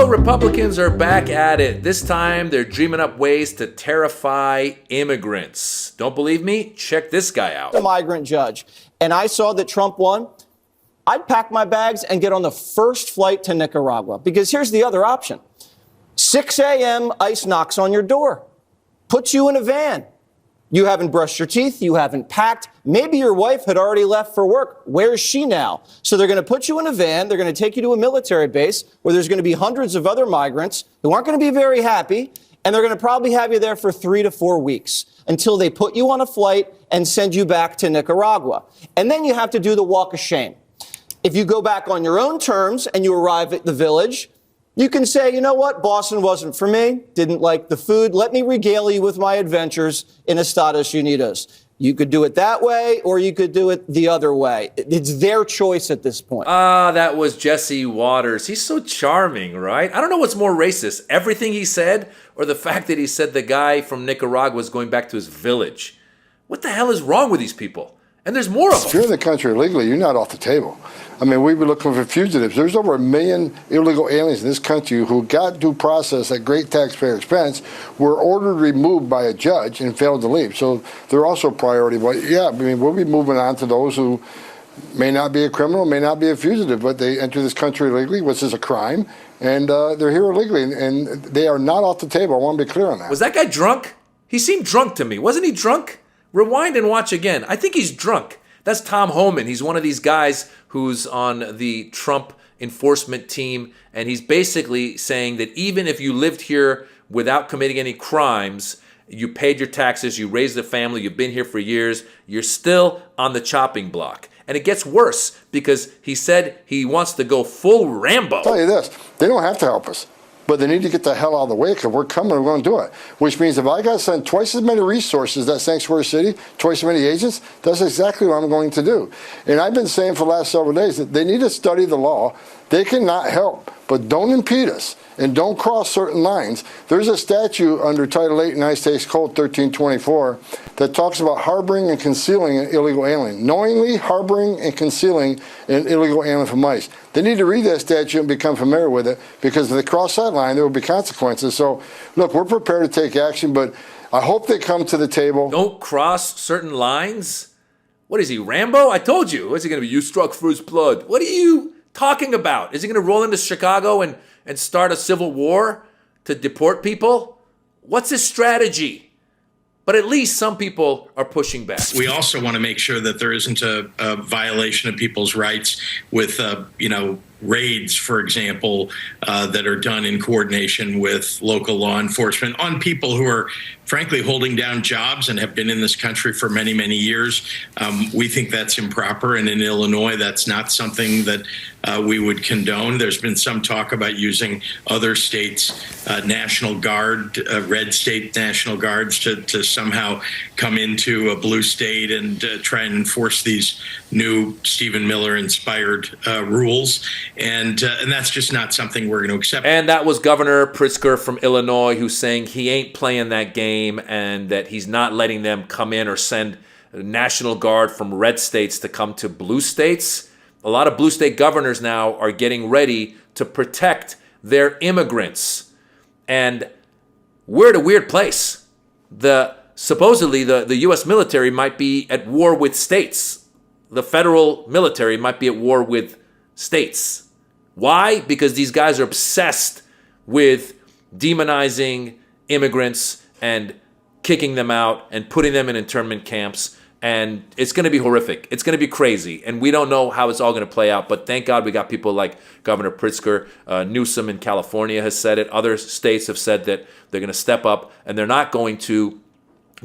Republicans are back at it. This time, they're dreaming up ways to terrify immigrants. Don't believe me? Check this guy out. A migrant judge, and I saw that Trump won. I'd pack my bags and get on the first flight to Nicaragua, because here's the other option. 6 a.m., ICE knocks on your door, puts you in a van. You haven't brushed your teeth, you haven't packed. Maybe your wife had already left for work. Where's she now? So they're going to put you in a van, they're going to take you to a military base where there's going to be hundreds of other migrants who aren't going to be very happy, and they're going to probably have you there for 3 to 4 weeks until they put you on a flight and send you back to Nicaragua. And then you have to do the walk of shame. If you go back on your own terms and you arrive at the village, you can say, you know what, Boston wasn't for me, didn't like the food, let me regale you with my adventures in Estados Unidos. You could do it that way, or you could do it the other way. It's their choice at this point. That was Jesse Waters. He's so charming, right? I don't know what's more racist, everything he said, or the fact that he said the guy from Nicaragua was going back to his village. What the hell is wrong with these people? And there's more of them. If you're in the country illegally, you're not off the table. I mean, we were looking for fugitives. There's over 1 million illegal aliens in this country who got due process at great taxpayer expense, were ordered removed by a judge and failed to leave. So they're also a priority. But yeah, I mean, we'll be moving on to those who may not be a criminal, may not be a fugitive, but they enter this country illegally, which is a crime, and they're here illegally, and they are not off the table. I want to be clear on that. Was that guy drunk? He seemed drunk to me. Wasn't he drunk? Rewind and watch again. I think he's drunk. That's Tom Homan. He's one of these guys who's on the Trump enforcement team, and he's basically saying that even if you lived here without committing any crimes, you paid your taxes, you raised a family, you've been here for years, you're still on the chopping block. And it gets worse because he said he wants to go full Rambo. I'll tell you this, they don't have to help us, but they need to get the hell out of the way because we're coming, we're going to do it. Which means if I got to send twice as many resources to that sanctuary city, twice as many agents, that's exactly what I'm going to do. And I've been saying for the last several days that they need to study the law. They cannot help, but don't impede us and don't cross certain lines. There's a statute under Title 8 United States Code 1324 that talks about harboring and concealing an illegal alien. Knowingly harboring and concealing an illegal alien from ICE. They need to read that statute and become familiar with it, because if they cross that line, there will be consequences. So, look, we're prepared to take action, but I hope they come to the table. Don't cross certain lines? What is he, Rambo? I told you. What's he going to be? You struck first blood. What are you talking about? Is he going to roll into Chicago and start a civil war to deport people? What's his strategy? But at least some people are pushing back. We also want to make sure that there isn't a violation of people's rights with, raids, for example, that are done in coordination with local law enforcement on people who are, frankly, holding down jobs and have been in this country for many, many years. We think that's improper. And in Illinois, that's not something that we would condone. There's been some talk about using other states' National Guard, red state National Guards to somehow come into a blue state and try and enforce these new Stephen Miller-inspired rules. And that's just not something we're going to accept. And that was Governor Pritzker from Illinois, who's saying he ain't playing that game and that he's not letting them come in or send National Guard from red states to come to blue states. A lot of blue state governors now are getting ready to protect their immigrants. And we're at a weird place. Supposedly, the U.S. military might be at war with states. The federal military might be at war with states. Why? Because these guys are obsessed with demonizing immigrants and kicking them out and putting them in internment camps. And it's going to be horrific. It's going to be crazy. And we don't know how it's all going to play out. But thank God we got people like Governor Pritzker. Newsom in California has said it. Other states have said that they're going to step up and they're not going to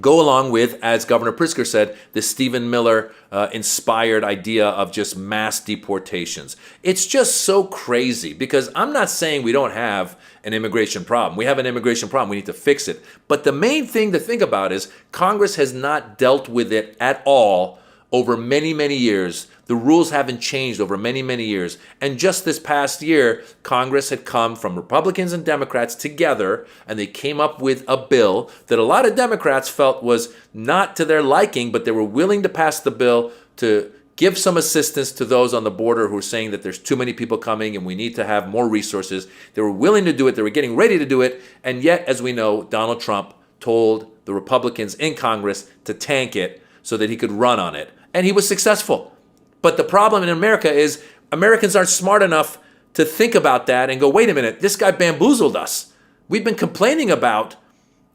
go along with, as Governor Pritzker said, the Stephen Miller inspired idea of just mass deportations. It's just so crazy, because I'm not saying we don't have an immigration problem. We have an immigration problem. We need to fix it. But the main thing to think about is Congress has not dealt with it at all over many, many years. The rules haven't changed over many, many years. And just this past year, Congress had come from Republicans and Democrats together, and they came up with a bill that a lot of Democrats felt was not to their liking, but they were willing to pass the bill to give some assistance to those on the border who are saying that there's too many people coming and we need to have more resources. They were willing to do it. They were getting ready to do it. And yet, as we know, Donald Trump told the Republicans in Congress to tank it so that he could run on it. And he was successful. But the problem in America is Americans aren't smart enough to think about that and go, wait a minute, this guy bamboozled us. We've been complaining about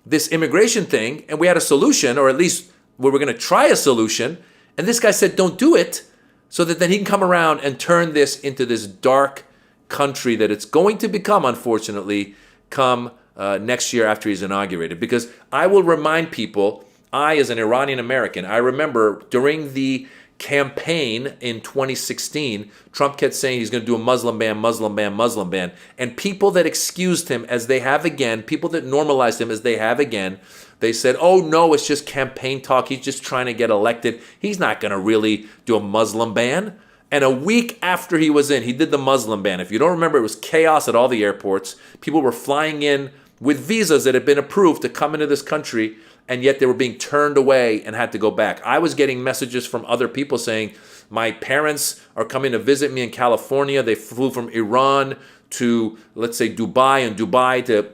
this immigration thing, and we had a solution, or at least we were going to try a solution. And this guy said, don't do it, so that then he can come around and turn this into this dark country that it's going to become, unfortunately, come next year after he's inaugurated. Because I will remind people, I, as an Iranian American, I remember during the campaign in 2016, Trump kept saying he's going to do a Muslim ban, Muslim ban, Muslim ban. And people that excused him, as they have again, people that normalized him, as they have again, they said, oh no, it's just campaign talk. He's just trying to get elected. He's not going to really do a Muslim ban. And a week after he was in, he did the Muslim ban. If you don't remember, it was chaos at all the airports. People were flying in with visas that had been approved to come into this country, and yet they were being turned away and had to go back. I was getting messages from other people saying, my parents are coming to visit me in California. They flew from Iran to, let's say, Dubai, and Dubai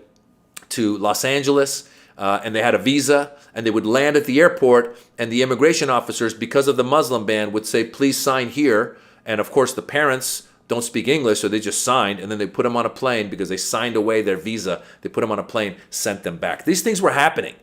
to Los Angeles. And they had a visa, and they would land at the airport, and the immigration officers, because of the Muslim ban, would say, please sign here. And of course, the parents don't speak English, so they just signed, and then they put them on a plane because they signed away their visa. They put them on a plane, sent them back. These things were happening.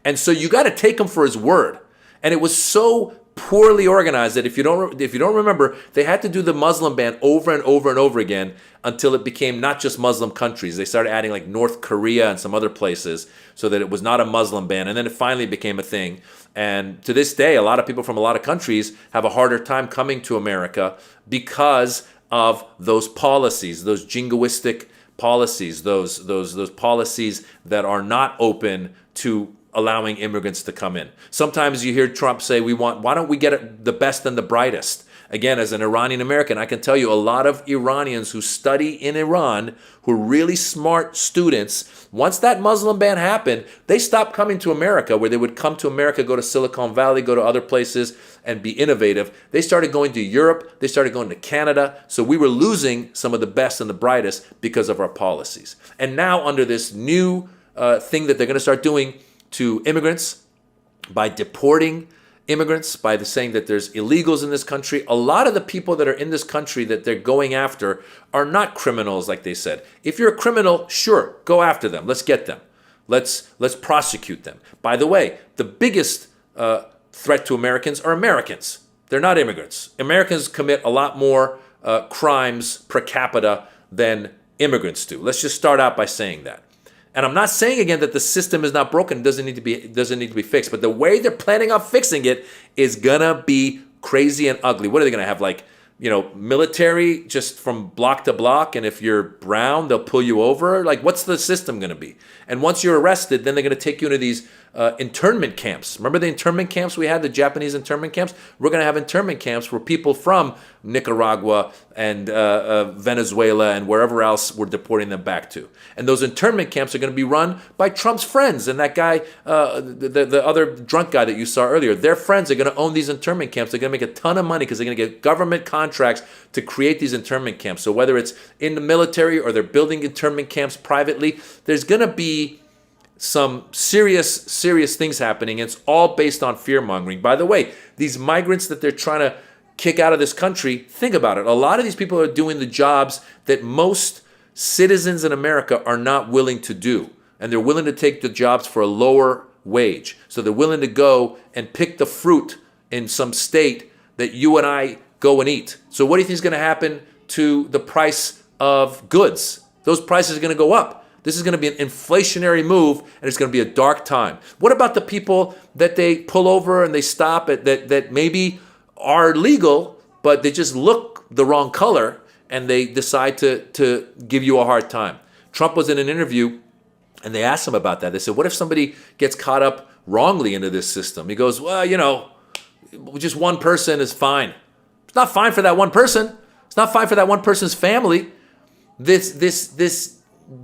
And so you got to take him for his word. And it was so poorly organized that if you don't remember, they had to do the Muslim ban over and over and over again until it became not just Muslim countries. They started adding like North Korea and some other places so that it was not a Muslim ban. And then it finally became a thing. And to this day, a lot of people from a lot of countries have a harder time coming to America because of those policies, those jingoistic policies, those policies that are not open to allowing immigrants to come in. Sometimes you hear Trump say, why don't we get the best and the brightest? Again, as an Iranian American, I can tell you a lot of Iranians who study in Iran, who are really smart students, once that Muslim ban happened, they stopped coming to America, where they would come to America, go to Silicon Valley, go to other places and be innovative. They started going to Europe, they started going to Canada. So we were losing some of the best and the brightest because of our policies. And now under this new thing that they're going to start doing to immigrants, by deporting immigrants, by saying that there's illegals in this country, a lot of the people that are in this country that they're going after are not criminals, like they said. If you're a criminal, sure, go after them. Let's get them. Let's prosecute them. By the way, the biggest threat to Americans are Americans. They're not immigrants. Americans commit a lot more crimes per capita than immigrants do. Let's just start out by saying that. And I'm not saying again that the system is not broken, doesn't need to be fixed, but the way they're planning on fixing it is gonna be crazy and ugly. What are they gonna have, like, military just from block to block, and if you're brown, they'll pull you over? Like, what's the system gonna be? And once you're arrested, then they're gonna take you into these internment camps. Remember the internment camps we had, the Japanese internment camps? We're gonna have internment camps where people from Nicaragua and Venezuela and wherever else we're deporting them back to. And those internment camps are going to be run by Trump's friends. And that guy, the other drunk guy that you saw earlier, their friends are going to own these internment camps. They're going to make a ton of money because they're going to get government contracts to create these internment camps. So whether it's in the military or they're building internment camps privately, there's going to be some serious things happening. It's all based on fear-mongering. By the way, these migrants that they're trying to kick out of this country, think about it. A lot of these people are doing the jobs that most citizens in America are not willing to do. And they're willing to take the jobs for a lower wage. So they're willing to go and pick the fruit in some state that you and I go and eat. So what do you think is going to happen to the price of goods? Those prices are going to go up. This is going to be an inflationary move, and it's going to be a dark time. What about the people that they pull over and they stop at that maybe are legal, but they just look the wrong color, and they decide to give you a hard time? Trump was in an interview, and they asked him about that. They said, what if somebody gets caught up wrongly into this system? He goes, well, just one person is fine. It's not fine for that one person. It's not fine for that one person's family. This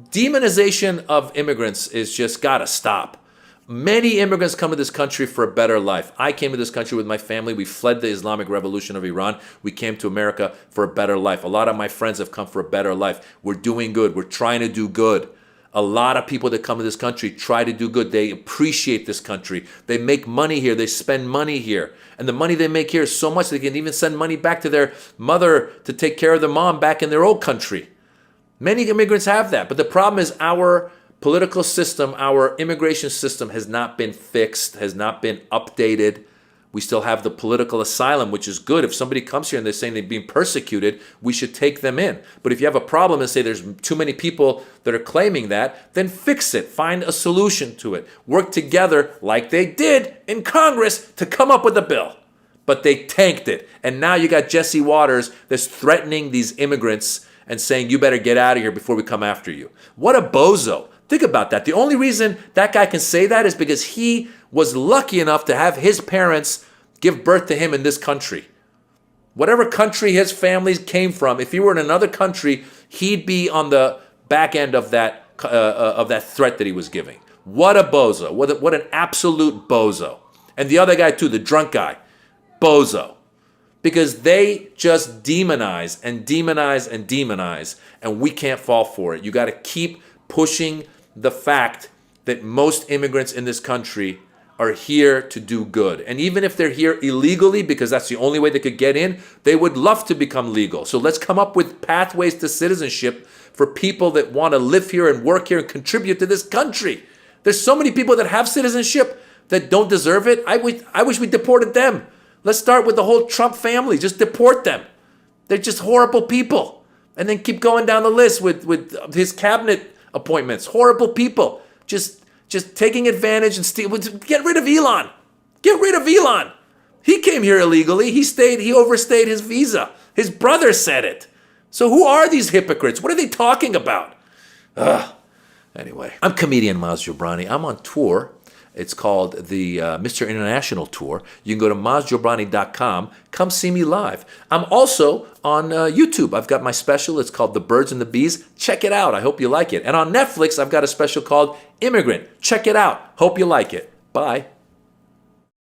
demonization of immigrants is just got to stop. Many immigrants come to this country for a better life. I came to this country with my family. We fled the Islamic Revolution of Iran. We came to America for a better life. A lot of my friends have come for a better life. We're doing good. We're trying to do good. A lot of people that come to this country try to do good. They appreciate this country. They make money here. They spend money here. And the money they make here is so much they can even send money back to their mother to take care of their mom back in their old country. Many immigrants have that. But the problem is our political system, our immigration system has not been fixed, has not been updated. We still have the political asylum, which is good. If somebody comes here and they're saying they're being persecuted, we should take them in. But if you have a problem and say there's too many people that are claiming that, then fix it. Find a solution to it. Work together like they did in Congress to come up with a bill. But they tanked it. And now you got Jesse Waters that's threatening these immigrants and saying, you better get out of here before we come after you. What a bozo. Think about that. The only reason that guy can say that is because he was lucky enough to have his parents give birth to him in this country. Whatever country his family came from, if he were in another country, he'd be on the back end of that threat that he was giving. What a bozo. What an absolute bozo. And the other guy too, the drunk guy, bozo. Because they just demonize and demonize and demonize, and we can't fall for it. You got to keep pushing the fact that most immigrants in this country are here to do good. And even if they're here illegally, because that's the only way they could get in, they would love to become legal. So let's come up with pathways to citizenship for people that want to live here and work here and contribute to this country. There's so many people that have citizenship that don't deserve it. I wish we deported them. Let's start with the whole Trump family. Just deport them. They're just horrible people. And then keep going down the list with his cabinet appointments. Horrible people. Just taking advantage and steal. Get rid of Elon. Get rid of Elon. He came here illegally. He overstayed his visa. His brother said it. So who are these hypocrites? What are they talking about? Anyway, I'm comedian Maz Jobrani. I'm on tour. It's called the Mr. International Tour. You can go to mazjobrani.com. Come see me live. I'm also on YouTube. I've got my special. It's called The Birds and the Bees. Check it out. I hope you like it. And on Netflix, I've got a special called Immigrant. Check it out. Hope you like it. Bye.